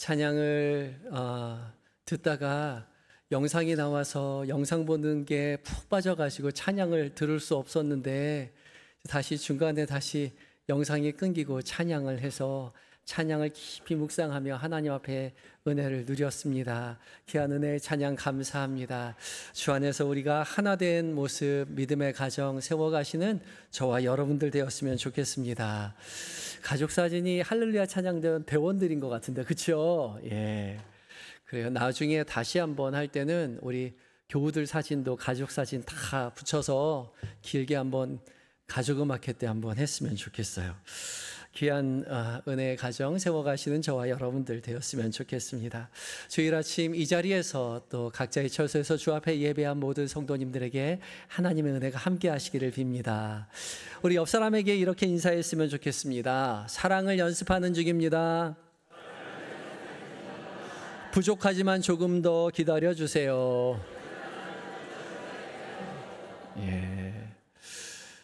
찬양을 듣다가 영상이 나와서 영상 보는 게 푹 빠져가지고 찬양을 들을 수 없었는데 다시 중간에 다시 영상이 끊기고 찬양을 해서 찬양을 깊이 묵상하며 하나님 앞에 은혜를 누렸습니다. 귀한 은혜의 찬양 감사합니다. 주 안에서 우리가 하나 된 모습, 믿음의 가정 세워가시는 저와 여러분들 되었으면 좋겠습니다. 가족 사진이 할렐루야 찬양대원 대원들인 것 같은데, 그렇죠? 예. 그래요. 나중에 다시 한번 할 때는 우리 교우들 사진도 가족 사진 다 붙여서 길게 한번 가족 음악회 때 한번 했으면 좋겠어요. 귀한 은혜의 가정 세워가시는 저와 여러분들 되었으면 좋겠습니다. 주일 아침 이 자리에서 또 각자의 처소에서 주 앞에 예배한 모든 성도님들에게 하나님의 은혜가 함께 하시기를 빕니다. 우리 옆 사람에게 이렇게 인사했으면 좋겠습니다. 사랑을 연습하는 중입니다. 부족하지만 조금 더 기다려 주세요. 예.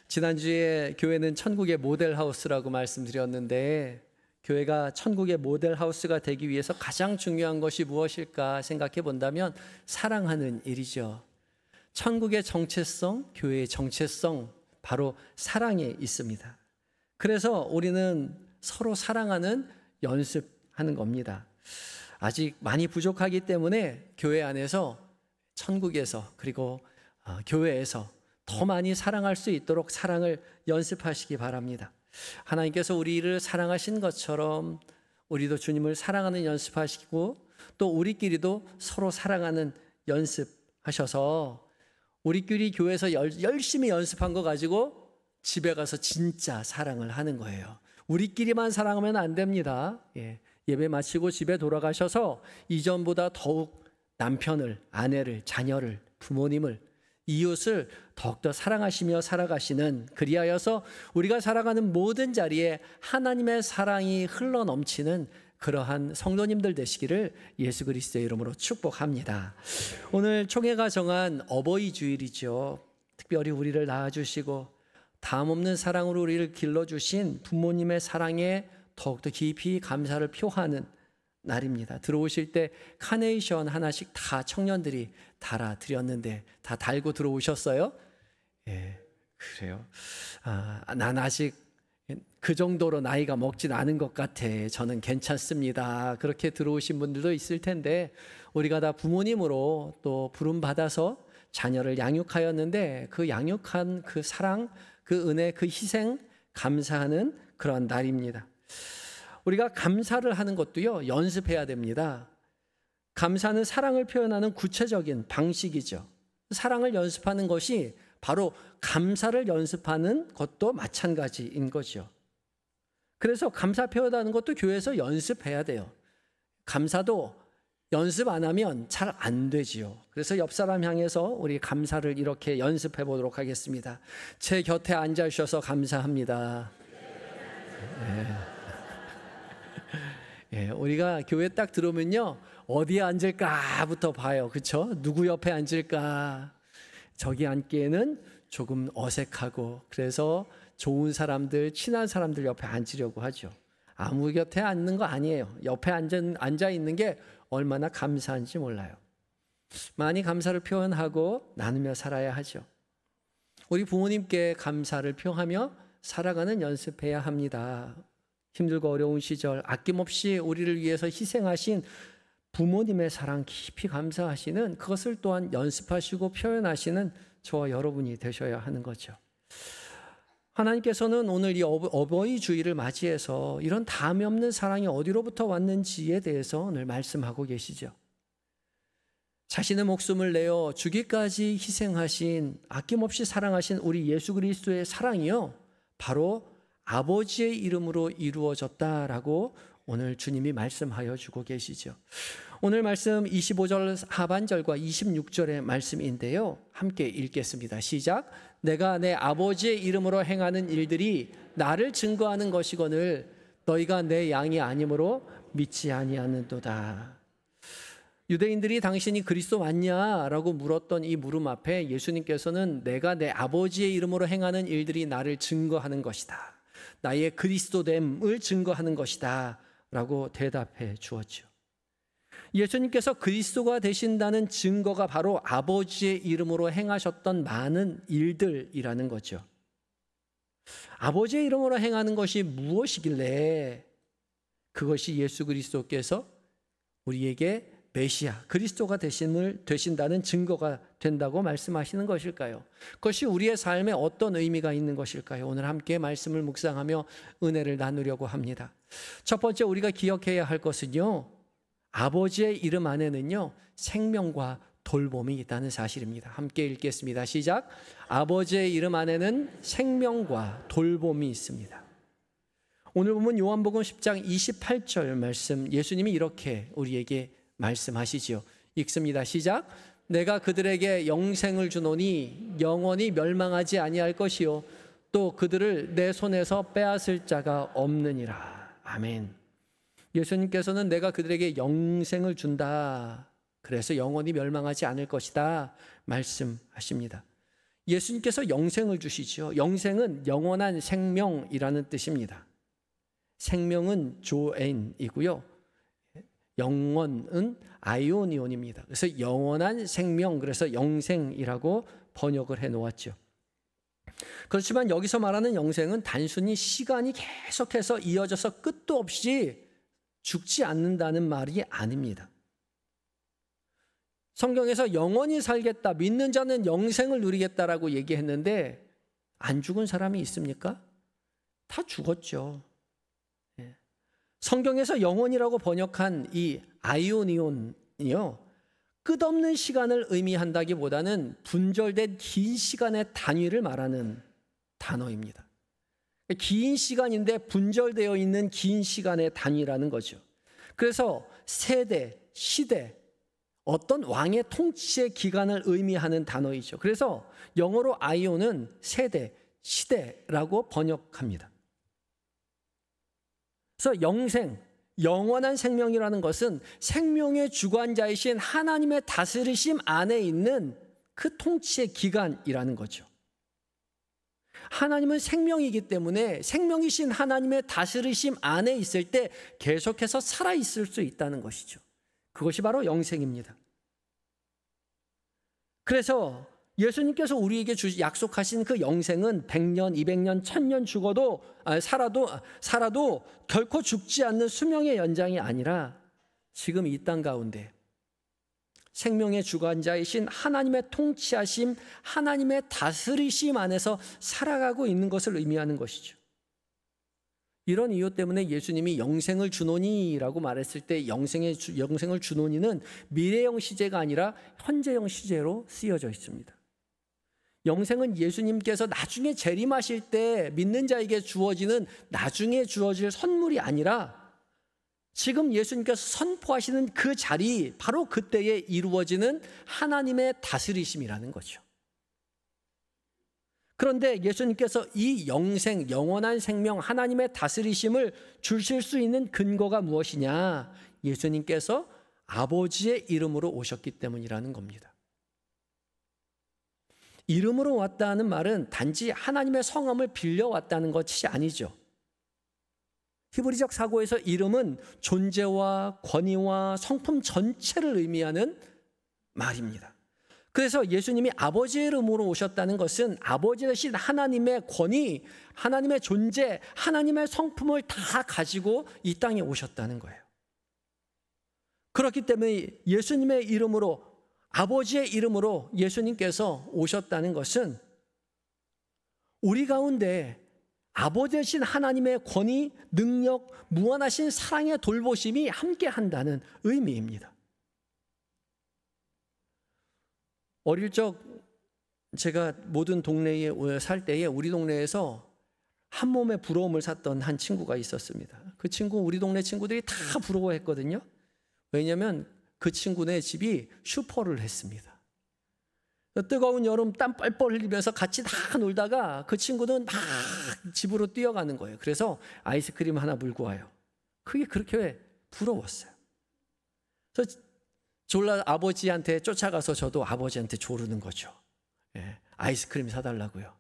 지난주에 교회는 천국의 모델하우스라고 말씀드렸는데, 교회가 천국의 모델하우스가 되기 위해서 가장 중요한 것이 무엇일까 생각해 본다면 사랑하는 일이죠. 천국의 정체성, 교회의 정체성, 바로 사랑에 있습니다. 그래서 우리는 서로 사랑하는 연습하는 겁니다. 아직 많이 부족하기 때문에 교회 안에서, 천국에서, 그리고 교회에서 더 많이 사랑할 수 있도록 사랑을 연습하시기 바랍니다. 하나님께서 우리를 사랑하신 것처럼 우리도 주님을 사랑하는 연습하시고, 또 우리끼리도 서로 사랑하는 연습하셔서 우리끼리 교회에서 열심히 연습한 거 가지고 집에 가서 진짜 사랑을 하는 거예요. 우리끼리만 사랑하면 안 됩니다. 예배 마치고 집에 돌아가셔서 이전보다 더욱 남편을, 아내를, 자녀를, 부모님을, 이웃을 더욱더 사랑하시며 살아가시는, 그리하여서 우리가 살아가는 모든 자리에 하나님의 사랑이 흘러넘치는 그러한 성도님들 되시기를 예수 그리스도의 이름으로 축복합니다. 오늘 총회가 정한 어버이 주일이죠. 특별히 우리를 낳아주시고 다음없는 사랑으로 우리를 길러주신 부모님의 사랑에 더욱더 깊이 감사를 표하는 날입니다. 들어오실 때 카네이션 하나씩 다 청년들이 달아드렸는데 다 달고 들어오셨어요? 예, 그래요. 난 아직 그 정도로 나이가 먹진 않은 것 같아. 저는 괜찮습니다. 그렇게 들어오신 분들도 있을 텐데, 우리가 다 부모님으로 또 부름받아서 자녀를 양육하였는데 그 양육한 그 사랑, 그 은혜, 그 희생 감사하는 그런 날입니다. 우리가 감사를 하는 것도요, 연습해야 됩니다. 감사는 사랑을 표현하는 구체적인 방식이죠. 사랑을 연습하는 것이 바로 감사를 연습하는 것도 마찬가지인 거죠. 그래서 감사 표현하는 것도 교회에서 연습해야 돼요. 감사도 연습 안 하면 잘 안 되지요. 그래서 옆 사람 향해서 우리 감사를 이렇게 연습해 보도록 하겠습니다. 제 곁에 앉아 주셔서 감사합니다. 우리가 교회 딱 들어오면요, 어디에 앉을까부터 봐요. 그렇죠? 누구 옆에 앉을까? 저기 앉기에는 조금 어색하고, 그래서 좋은 사람들, 친한 사람들 옆에 앉으려고 하죠. 아무 곁에 앉는 거 아니에요. 옆에 앉아 있는 게 얼마나 감사한지 몰라요. 많이 감사를 표현하고 나누며 살아야 하죠. 우리 부모님께 감사를 표하며 살아가는 연습해야 합니다. 힘들고 어려운 시절 아낌없이 우리를 위해서 희생하신 부모님의 사랑 깊이 감사하시는, 그것을 또한 연습하시고 표현하시는 저와 여러분이 되셔야 하는 거죠. 하나님께서는 오늘 이 어버이 주일을 맞이해서 이런 담이 없는 사랑이 어디로부터 왔는지에 대해서 오늘 말씀하고 계시죠. 자신의 목숨을 내어 주기까지 희생하신, 아낌없이 사랑하신 우리 예수 그리스도의 사랑이요, 바로 아버지의 이름으로 이루어졌다라고 오늘 주님이 말씀하여 주고 계시죠. 오늘 말씀 25절 하반절과 26절의 말씀인데요, 함께 읽겠습니다. 시작. 내가 내 아버지의 이름으로 행하는 일들이 나를 증거하는 것이거늘 너희가 내 양이 아니므로 믿지 아니하는도다. 유대인들이 당신이 그리스도 맞냐라고 물었던 이 물음 앞에 예수님께서는 내가 내 아버지의 이름으로 행하는 일들이 나를 증거하는 것이다, 나의 그리스도됨을 증거하는 것이다 라고 대답해 주었죠. 예수님께서 그리스도가 되신다는 증거가 바로 아버지의 이름으로 행하셨던 많은 일들이라는 거죠. 아버지의 이름으로 행하는 것이 무엇이길래 그것이 예수 그리스도께서 우리에게 메시아, 그리스도가 되신다는 증거가 된다고 말씀하시는 것일까요? 그것이 우리의 삶에 어떤 의미가 있는 것일까요? 오늘 함께 말씀을 묵상하며 은혜를 나누려고 합니다. 첫 번째 우리가 기억해야 할 것은요, 아버지의 이름 안에는요, 생명과 돌봄이 있다는 사실입니다. 함께 읽겠습니다. 시작. 아버지의 이름 안에는 생명과 돌봄이 있습니다. 오늘 보면 요한복음 10장 28절 말씀, 예수님이 이렇게 우리에게 말씀하시지요. 읽습니다. 시작. 내가 그들에게 영생을 주노니 영원히 멸망하지 아니할 것이요 또 그들을 내 손에서 빼앗을 자가 없느니라. 아멘. 예수님께서는 내가 그들에게 영생을 준다, 그래서 영원히 멸망하지 않을 것이다 말씀하십니다. 예수님께서 영생을 주시죠. 영생은 영원한 생명이라는 뜻입니다. 생명은 조엔이고요, 영원은 아이오니온입니다. 그래서 영원한 생명, 그래서 영생이라고 번역을 해놓았죠. 그렇지만 여기서 말하는 영생은 단순히 시간이 계속해서 이어져서 끝도 없이 죽지 않는다는 말이 아닙니다. 성경에서 영원히 살겠다, 믿는 자는 영생을 누리겠다라고 얘기했는데 안 죽은 사람이 있습니까? 다 죽었죠. 성경에서 영원이라고 번역한 이 아이오니온이요, 끝없는 시간을 의미한다기보다는 분절된 긴 시간의 단위를 말하는 단어입니다. 긴 시간인데 분절되어 있는 긴 시간의 단위라는 거죠. 그래서 세대, 시대, 어떤 왕의 통치의 기간을 의미하는 단어이죠. 그래서 영어로 아이오는 세대, 시대라고 번역합니다. 그래서 영생, 영원한 생명이라는 것은 생명의 주관자이신 하나님의 다스리심 안에 있는 그 통치의 기간이라는 거죠. 하나님은 생명이기 때문에 생명이신 하나님의 다스리심 안에 있을 때 계속해서 살아있을 수 있다는 것이죠. 그것이 바로 영생입니다. 그래서 예수님께서 우리에게 약속하신 그 영생은 100년, 200년, 1000년 죽어도 살아도 결코 죽지 않는 수명의 연장이 아니라 지금 이 땅 가운데 생명의 주관자이신 하나님의 통치하심, 하나님의 다스리심 안에서 살아가고 있는 것을 의미하는 것이죠. 이런 이유 때문에 예수님이 영생을 주노니라고 말했을 때 영생을 주노니는 미래형 시제가 아니라 현재형 시제로 쓰여져 있습니다. 영생은 예수님께서 나중에 재림하실 때 믿는 자에게 주어지는 나중에 주어질 선물이 아니라 지금 예수님께서 선포하시는 그 자리, 바로 그때에 이루어지는 하나님의 다스리심이라는 거죠. 그런데 예수님께서 이 영생, 영원한 생명, 하나님의 다스리심을 주실 수 있는 근거가 무엇이냐? 예수님께서 아버지의 이름으로 오셨기 때문이라는 겁니다. 이름으로 왔다는 말은 단지 하나님의 성함을 빌려왔다는 것이 아니죠. 히브리적 사고에서 이름은 존재와 권위와 성품 전체를 의미하는 말입니다. 그래서 예수님이 아버지의 이름으로 오셨다는 것은 아버지 되신 하나님의 권위, 하나님의 존재, 하나님의 성품을 다 가지고 이 땅에 오셨다는 거예요. 그렇기 때문에 예수님의 이름으로, 아버지의 이름으로 예수님께서 오셨다는 것은 우리 가운데 아버지 되신 하나님의 권위, 능력, 무한하신 사랑의 돌보심이 함께한다는 의미입니다. 어릴 적 제가 모든 동네에 살 때에 우리 동네에서 한 몸에 부러움을 샀던 한 친구가 있었습니다. 그 친구, 우리 동네 친구들이 다 부러워했거든요. 왜냐하면 그 친구네 집이 슈퍼를 했습니다. 뜨거운 여름 땀 뻘뻘 흘리면서 같이 다 놀다가 그 친구는 막 집으로 뛰어가는 거예요. 그래서 아이스크림 하나 물고 와요. 그게 그렇게 부러웠어요. 그래서 졸라 아버지한테 쫓아가서 저도 아버지한테 조르는 거죠. 아이스크림 사달라고요.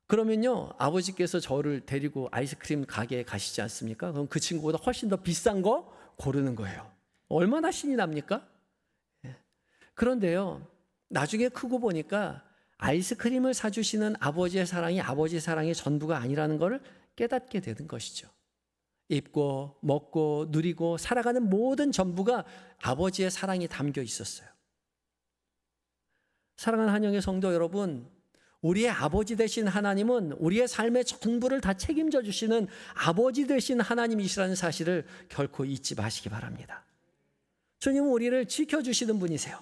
그러면요, 아버지께서 저를 데리고 아이스크림 가게에 가시지 않습니까? 그럼 그 친구보다 훨씬 더 비싼 거 고르는 거예요. 얼마나 신이 납니까? 그런데요, 나중에 크고 보니까 아이스크림을 사주시는 아버지의 사랑이 전부가 아니라는 것을 깨닫게 되는 것이죠. 입고 먹고 누리고 살아가는 모든 전부가 아버지의 사랑이 담겨 있었어요. 사랑하는 한영의 성도 여러분, 우리의 아버지 되신 하나님은 우리의 삶의 전부를 다 책임져 주시는 아버지 되신 하나님이시라는 사실을 결코 잊지 마시기 바랍니다. 주님은 우리를 지켜주시는 분이세요.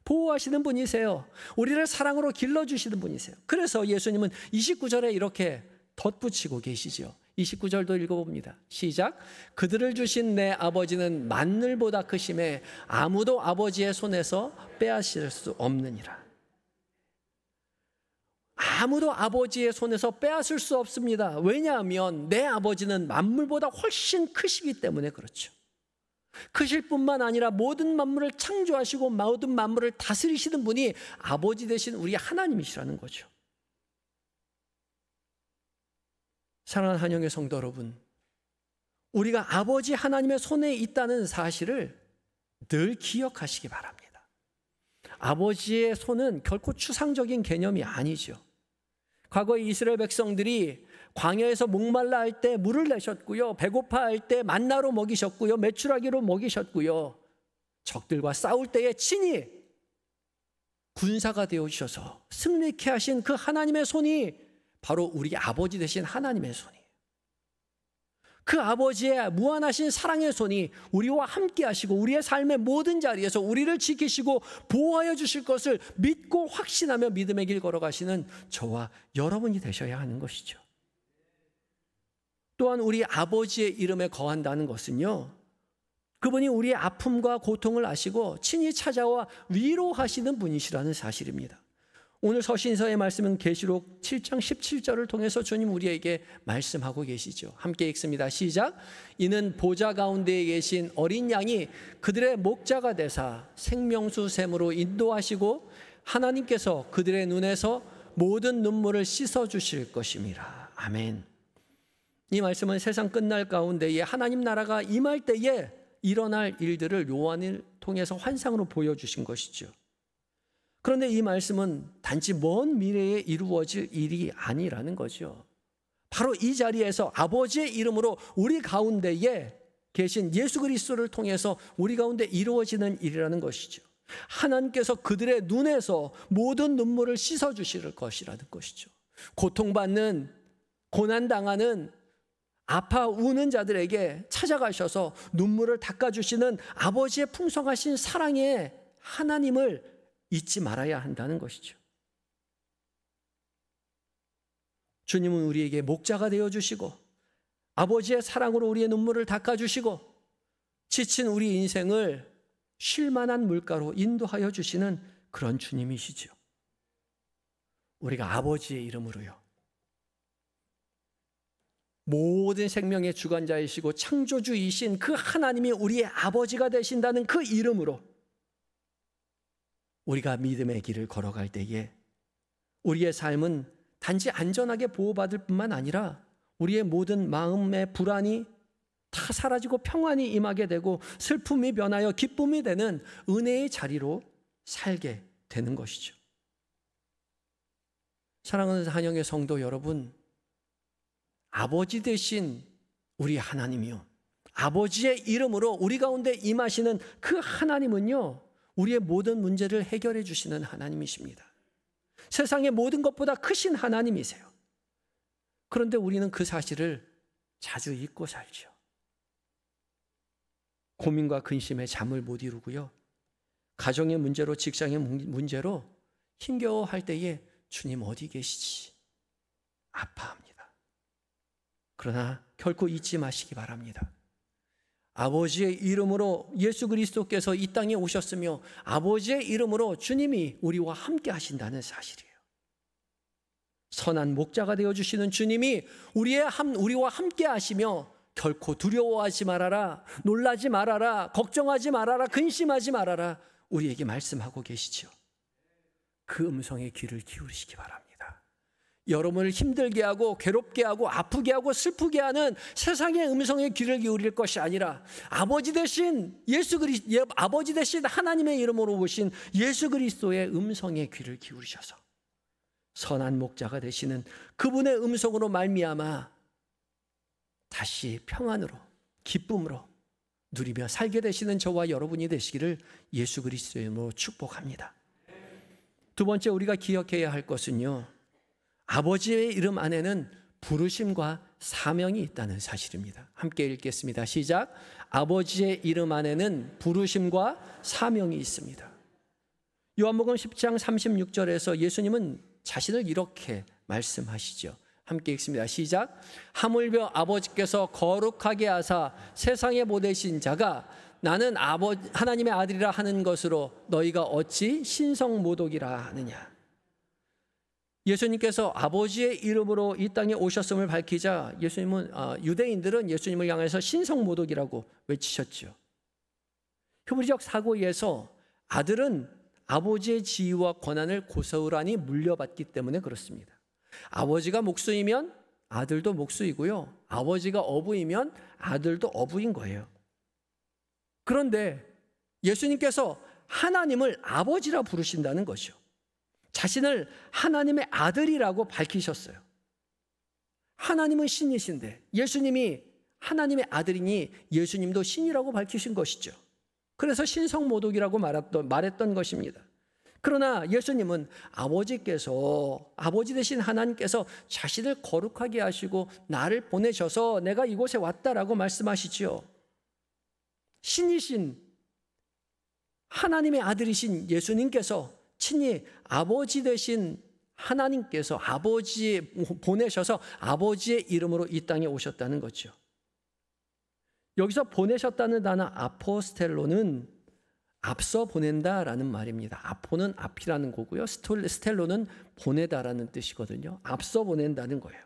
보호하시는 분이세요. 우리를 사랑으로 길러주시는 분이세요. 그래서 예수님은 29절에 이렇게 덧붙이고 계시죠. 29절도 읽어봅니다. 시작. 그들을 주신 내 아버지는 만늘보다 크심에 아무도 아버지의 손에서 빼앗을 수 없느니라. 아무도 아버지의 손에서 빼앗을 수 없습니다. 왜냐하면 내 아버지는 만물보다 훨씬 크시기 때문에 그렇죠. 크실 뿐만 아니라 모든 만물을 창조하시고 모든 만물을 다스리시는 분이 아버지 되신 우리 하나님이시라는 거죠. 사랑하는 한영의 성도 여러분, 우리가 아버지 하나님의 손에 있다는 사실을 늘 기억하시기 바랍니다. 아버지의 손은 결코 추상적인 개념이 아니죠. 과거에 이스라엘 백성들이 광야에서 목말라 할 때 물을 내셨고요. 배고파 할 때 만나로 먹이셨고요. 메추라기로 먹이셨고요. 적들과 싸울 때에 친히 군사가 되어주셔서 승리케 하신 그 하나님의 손이 바로 우리 아버지 되신 하나님의 손이에요. 그 아버지의 무한하신 사랑의 손이 우리와 함께 하시고 우리의 삶의 모든 자리에서 우리를 지키시고 보호하여 주실 것을 믿고 확신하며 믿음의 길 걸어가시는 저와 여러분이 되셔야 하는 것이죠. 또한 우리 아버지의 이름에 거한다는 것은요, 그분이 우리의 아픔과 고통을 아시고 친히 찾아와 위로하시는 분이시라는 사실입니다. 오늘 서신서의 말씀은 계시록 7장 17절을 통해서 주님 우리에게 말씀하고 계시죠. 함께 읽습니다. 시작. 이는 보좌 가운데에 계신 어린 양이 그들의 목자가 되사 생명수 샘으로 인도하시고 하나님께서 그들의 눈에서 모든 눈물을 씻어주실 것임이라. 아멘. 이 말씀은 세상 끝날 가운데에 하나님 나라가 임할 때에 일어날 일들을 요한을 통해서 환상으로 보여주신 것이죠. 그런데 이 말씀은 단지 먼 미래에 이루어질 일이 아니라는 거죠. 바로 이 자리에서 아버지의 이름으로 우리 가운데에 계신 예수 그리스도를 통해서 우리 가운데 이루어지는 일이라는 것이죠. 하나님께서 그들의 눈에서 모든 눈물을 씻어주실 것이라는 것이죠. 고통받는, 고난당하는, 아파 우는 자들에게 찾아가셔서 눈물을 닦아주시는 아버지의 풍성하신 사랑의 하나님을 잊지 말아야 한다는 것이죠. 주님은 우리에게 목자가 되어주시고 아버지의 사랑으로 우리의 눈물을 닦아주시고 지친 우리 인생을 쉴만한 물가로 인도하여 주시는 그런 주님이시죠. 우리가 아버지의 이름으로요, 모든 생명의 주관자이시고 창조주이신 그 하나님이 우리의 아버지가 되신다는 그 이름으로 우리가 믿음의 길을 걸어갈 때에 우리의 삶은 단지 안전하게 보호받을 뿐만 아니라 우리의 모든 마음의 불안이 다 사라지고 평안이 임하게 되고 슬픔이 변하여 기쁨이 되는 은혜의 자리로 살게 되는 것이죠. 사랑하는 한영의 성도 여러분, 아버지 되신 우리 하나님이요, 아버지의 이름으로 우리 가운데 임하시는 그 하나님은요, 우리의 모든 문제를 해결해 주시는 하나님이십니다. 세상의 모든 것보다 크신 하나님이세요. 그런데 우리는 그 사실을 자주 잊고 살죠. 고민과 근심에 잠을 못 이루고요, 가정의 문제로, 직장의 문제로 힘겨워할 때에 주님 어디 계시지? 아파합니다. 그러나 결코 잊지 마시기 바랍니다. 아버지의 이름으로 예수 그리스도께서 이 땅에 오셨으며 아버지의 이름으로 주님이 우리와 함께 하신다는 사실이에요. 선한 목자가 되어주시는 주님이 우리와 함께 하시며 결코 두려워하지 말아라, 놀라지 말아라, 걱정하지 말아라, 근심하지 말아라 우리에게 말씀하고 계시죠. 그 음성에 귀를 기울이시기 바랍니다. 여러분을 힘들게 하고 괴롭게 하고 아프게 하고 슬프게 하는 세상의 음성에 귀를 기울일 것이 아니라 아버지 대신 아버지 대신 하나님의 이름으로 오신 예수 그리스도의 음성에 귀를 기울이셔서 선한 목자가 되시는 그분의 음성으로 말미암아 다시 평안으로 기쁨으로 누리며 살게 되시는 저와 여러분이 되시기를 예수 그리스도의 이름으로 축복합니다. 두 번째 우리가 기억해야 할 것은요, 아버지의 이름 안에는 부르심과 사명이 있다는 사실입니다. 함께 읽겠습니다. 시작. 아버지의 이름 안에는 부르심과 사명이 있습니다. 요한복음 10장 36절에서 예수님은 자신을 이렇게 말씀하시죠. 함께 읽습니다. 시작. 하물며 아버지께서 거룩하게 하사 세상에 보내신 자가 나는 하나님의 아들이라 하는 것으로 너희가 어찌 신성모독이라 하느냐. 예수님께서 아버지의 이름으로 이 땅에 오셨음을 밝히자 유대인들은 예수님을 향해서 신성모독이라고 외치셨죠. 히브리적 사고에서 아들은 아버지의 지위와 권한을 고스란히 물려받기 때문에 그렇습니다. 아버지가 목수이면 아들도 목수이고요, 아버지가 어부이면 아들도 어부인 거예요. 그런데 예수님께서 하나님을 아버지라 부르신다는 거죠. 자신을 하나님의 아들이라고 밝히셨어요. 하나님은 신이신데 예수님이 하나님의 아들이니 예수님도 신이라고 밝히신 것이죠. 그래서 신성모독이라고 말했던 것입니다. 그러나 예수님은 아버지 되신 하나님께서 자신을 거룩하게 하시고 나를 보내셔서 내가 이곳에 왔다라고 말씀하시지요. 신이신 하나님의 아들이신 예수님께서 친히 아버지 되신 하나님께서 보내셔서 아버지의 이름으로 이 땅에 오셨다는 거죠. 여기서 보내셨다는 단어 아포스텔로는 앞서 보낸다라는 말입니다. 아포는 앞이라는 거고요, 스텔로는 보내다라는 뜻이거든요. 앞서 보낸다는 거예요.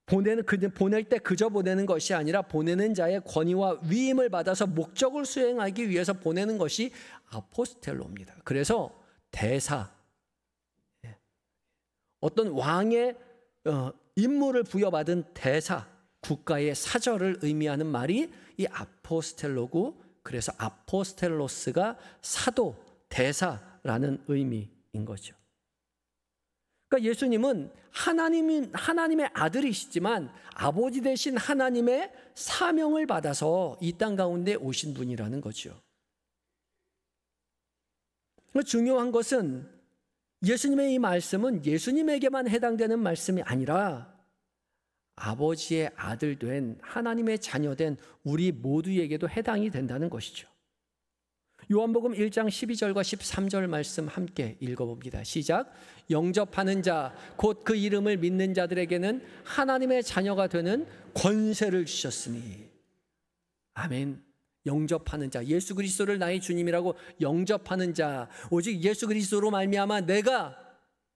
보낼 때 그저 보내는 것이 아니라 보내는 자의 권위와 위임을 받아서 목적을 수행하기 위해서 보내는 것이 아포스텔로입니다. 그래서 대사, 어떤 왕의 임무를 부여받은 대사, 국가의 사절을 의미하는 말이 이 아포스텔로고, 그래서 아포스텔로스가 사도, 대사라는 의미인 거죠. 그러니까 예수님은 하나님의 아들이시지만 아버지 되신 하나님의 사명을 받아서 이 땅 가운데 오신 분이라는 거죠. 중요한 것은 예수님의 이 말씀은 예수님에게만 해당되는 말씀이 아니라 아버지의 아들 된 하나님의 자녀 된 우리 모두에게도 해당이 된다는 것이죠. 요한복음 1장 12절과 13절 말씀 함께 읽어봅니다. 시작. 영접하는 자 곧 그 이름을 믿는 자들에게는 하나님의 자녀가 되는 권세를 주셨으니. 아멘. 영접하는 자, 예수 그리스도를 나의 주님이라고 영접하는 자, 오직 예수 그리스도로 말미암아 내가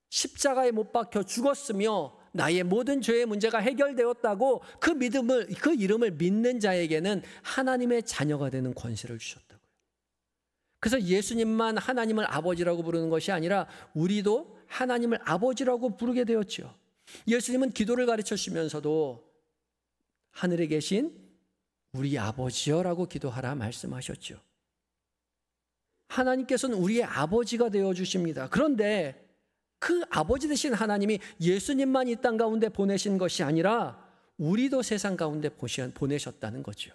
십자가에 못 박혀 죽었으며 나의 모든 죄의 문제가 해결되었다고 그 이름을 믿는 자에게는 하나님의 자녀가 되는 권세를 주셨다고요. 그래서 예수님만 하나님을 아버지라고 부르는 것이 아니라 우리도 하나님을 아버지라고 부르게 되었죠. 예수님은 기도를 가르쳐 주시면서도 하늘에 계신 우리 아버지여라고 기도하라 말씀하셨죠. 하나님께서는 우리의 아버지가 되어 주십니다. 그런데 그 아버지 되신 하나님이 예수님만 이 땅 가운데 보내신 것이 아니라 우리도 세상 가운데 보내셨다는 거죠.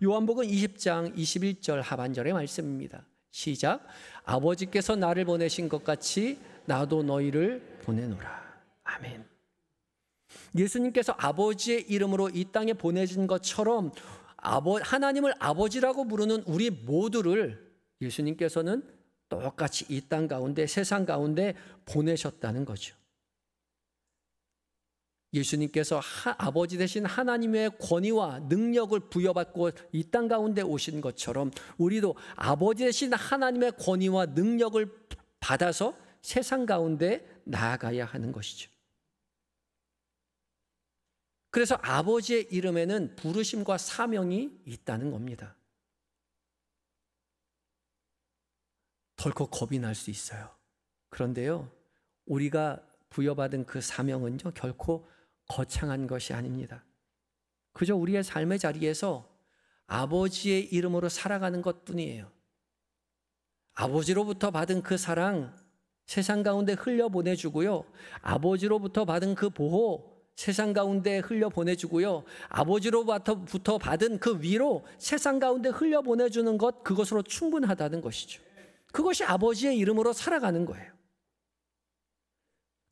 요한복음 20장 21절 하반절의 말씀입니다. 시작. 아버지께서 나를 보내신 것 같이 나도 너희를 보내노라. 아멘. 예수님께서 아버지의 이름으로 이 땅에 보내신 것처럼 하나님을 아버지라고 부르는 우리 모두를 예수님께서는 똑같이 이 땅 가운데 세상 가운데 보내셨다는 거죠. 예수님께서 아버지 되신 하나님의 권위와 능력을 부여받고 이 땅 가운데 오신 것처럼 우리도 아버지 되신 하나님의 권위와 능력을 받아서 세상 가운데 나아가야 하는 것이죠. 그래서 아버지의 이름에는 부르심과 사명이 있다는 겁니다. 덜컥 겁이 날 수 있어요. 그런데요, 우리가 부여받은 그 사명은요, 결코 거창한 것이 아닙니다. 그저 우리의 삶의 자리에서 아버지의 이름으로 살아가는 것뿐이에요. 아버지로부터 받은 그 사랑 세상 가운데 흘려보내주고요. 아버지로부터 받은 그 보호 세상 가운데 흘려보내주고요. 아버지로부터 받은 그 위로 세상 가운데 흘려보내주는 것, 그것으로 충분하다는 것이죠. 그것이 아버지의 이름으로 살아가는 거예요.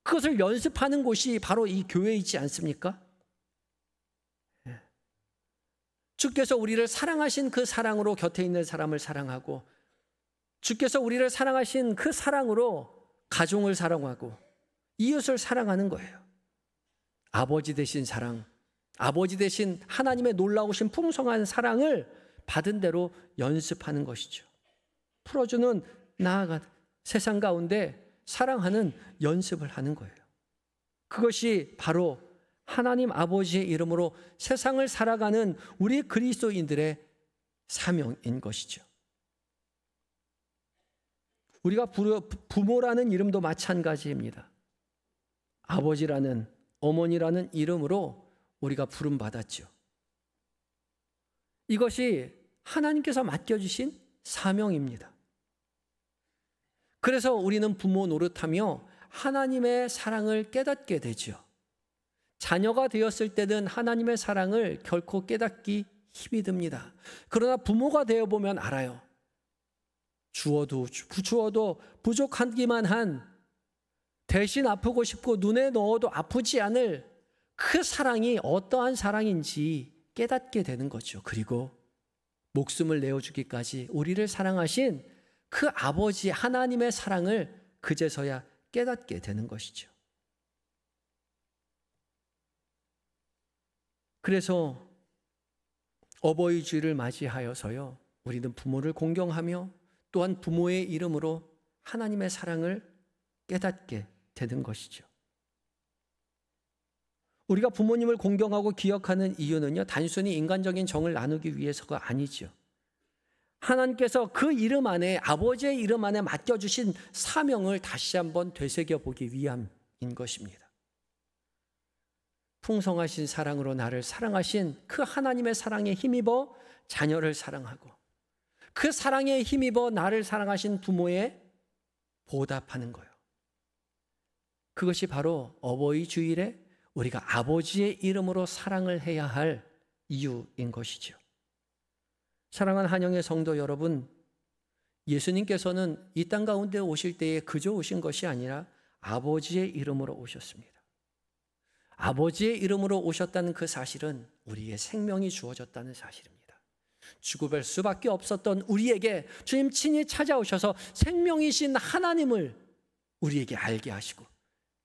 그것을 연습하는 곳이 바로 이 교회이지 않습니까? 주께서 우리를 사랑하신 그 사랑으로 곁에 있는 사람을 사랑하고, 주께서 우리를 사랑하신 그 사랑으로 가족을 사랑하고 이웃을 사랑하는 거예요. 아버지 되신 사랑, 아버지 되신 하나님의 놀라우신 풍성한 사랑을 받은 대로 연습하는 것이죠. 풀어주는, 나아가 세상 가운데 사랑하는 연습을 하는 거예요. 그것이 바로 하나님 아버지의 이름으로 세상을 살아가는 우리 그리스도인들의 사명인 것이죠. 우리가 부모라는 이름도 마찬가지입니다. 아버지라는, 어머니라는 이름으로 우리가 부름받았죠. 이것이 하나님께서 맡겨주신 사명입니다. 그래서 우리는 부모 노릇하며 하나님의 사랑을 깨닫게 되죠. 자녀가 되었을 때는 하나님의 사랑을 결코 깨닫기 힘이 듭니다. 그러나 부모가 되어보면 알아요. 주어도 부족하기만 한, 대신 아프고 싶고 눈에 넣어도 아프지 않을 그 사랑이 어떠한 사랑인지 깨닫게 되는 거죠. 그리고 목숨을 내어주기까지 우리를 사랑하신 그 아버지 하나님의 사랑을 그제서야 깨닫게 되는 것이죠. 그래서 어버이 주일을 맞이하여서요, 우리는 부모를 공경하며 또한 부모의 이름으로 하나님의 사랑을 깨닫게 되는 것이죠. 우리가 부모님을 공경하고 기억하는 이유는요, 단순히 인간적인 정을 나누기 위해서가 아니죠. 하나님께서 그 이름 안에, 아버지의 이름 안에 맡겨주신 사명을 다시 한번 되새겨보기 위함인 것입니다. 풍성하신 사랑으로 나를 사랑하신 그 하나님의 사랑에 힘입어 자녀를 사랑하고, 그 사랑에 힘입어 나를 사랑하신 부모에 보답하는 거예요. 그것이 바로 어버이 주일에 우리가 아버지의 이름으로 사랑을 해야 할 이유인 것이죠. 사랑하는 한영의 성도 여러분, 예수님께서는 이 땅 가운데 오실 때에 그저 오신 것이 아니라 아버지의 이름으로 오셨습니다. 아버지의 이름으로 오셨다는 그 사실은 우리의 생명이 주어졌다는 사실입니다. 죽어갈 수밖에 없었던 우리에게 주님 친히 찾아오셔서 생명이신 하나님을 우리에게 알게 하시고,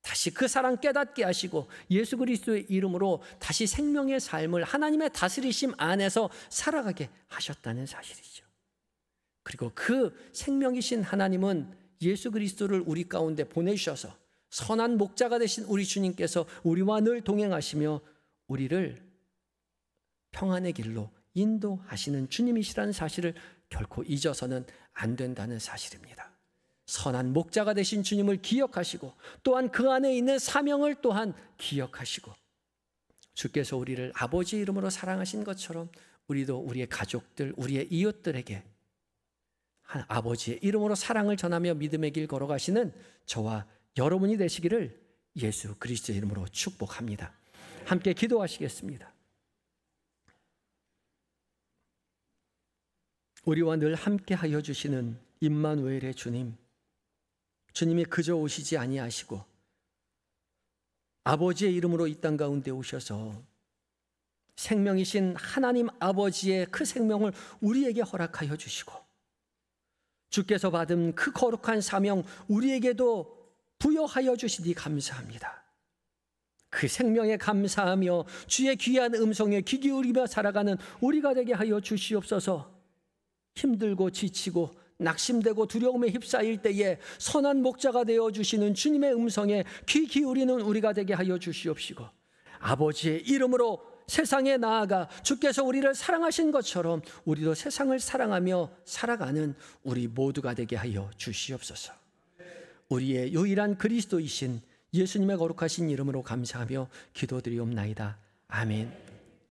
다시 그 사랑 깨닫게 하시고, 예수 그리스도의 이름으로 다시 생명의 삶을 하나님의 다스리심 안에서 살아가게 하셨다는 사실이죠. 그리고 그 생명이신 하나님은 예수 그리스도를 우리 가운데 보내주셔서 선한 목자가 되신 우리 주님께서 우리와 늘 동행하시며 우리를 평안의 길로 인도하시는 주님이시라는 사실을 결코 잊어서는 안 된다는 사실입니다. 선한 목자가 되신 주님을 기억하시고, 또한 그 안에 있는 사명을 또한 기억하시고, 주께서 우리를 아버지 이름으로 사랑하신 것처럼 우리도 우리의 가족들, 우리의 이웃들에게 아버지의 이름으로 사랑을 전하며 믿음의 길 걸어가시는 저와 여러분이 되시기를 예수 그리스도의 이름으로 축복합니다. 함께 기도하시겠습니다. 우리와 늘 함께하여 주시는 임마누엘의 주님, 주님이 그저 오시지 아니하시고 아버지의 이름으로 이 땅 가운데 오셔서 생명이신 하나님 아버지의 그 생명을 우리에게 허락하여 주시고, 주께서 받은 그 거룩한 사명 우리에게도 부여하여 주시니 감사합니다. 그 생명에 감사하며 주의 귀한 음성에 귀 기울이며 살아가는 우리가 되게 하여 주시옵소서. 힘들고 지치고 낙심되고 두려움에 휩싸일 때에 선한 목자가 되어주시는 주님의 음성에 귀 기울이는 우리가 되게 하여 주시옵시고, 아버지의 이름으로 세상에 나아가 주께서 우리를 사랑하신 것처럼 우리도 세상을 사랑하며 살아가는 우리 모두가 되게 하여 주시옵소서. 우리의 유일한 그리스도이신 예수님의 거룩하신 이름으로 감사하며 기도드리옵나이다. 아멘.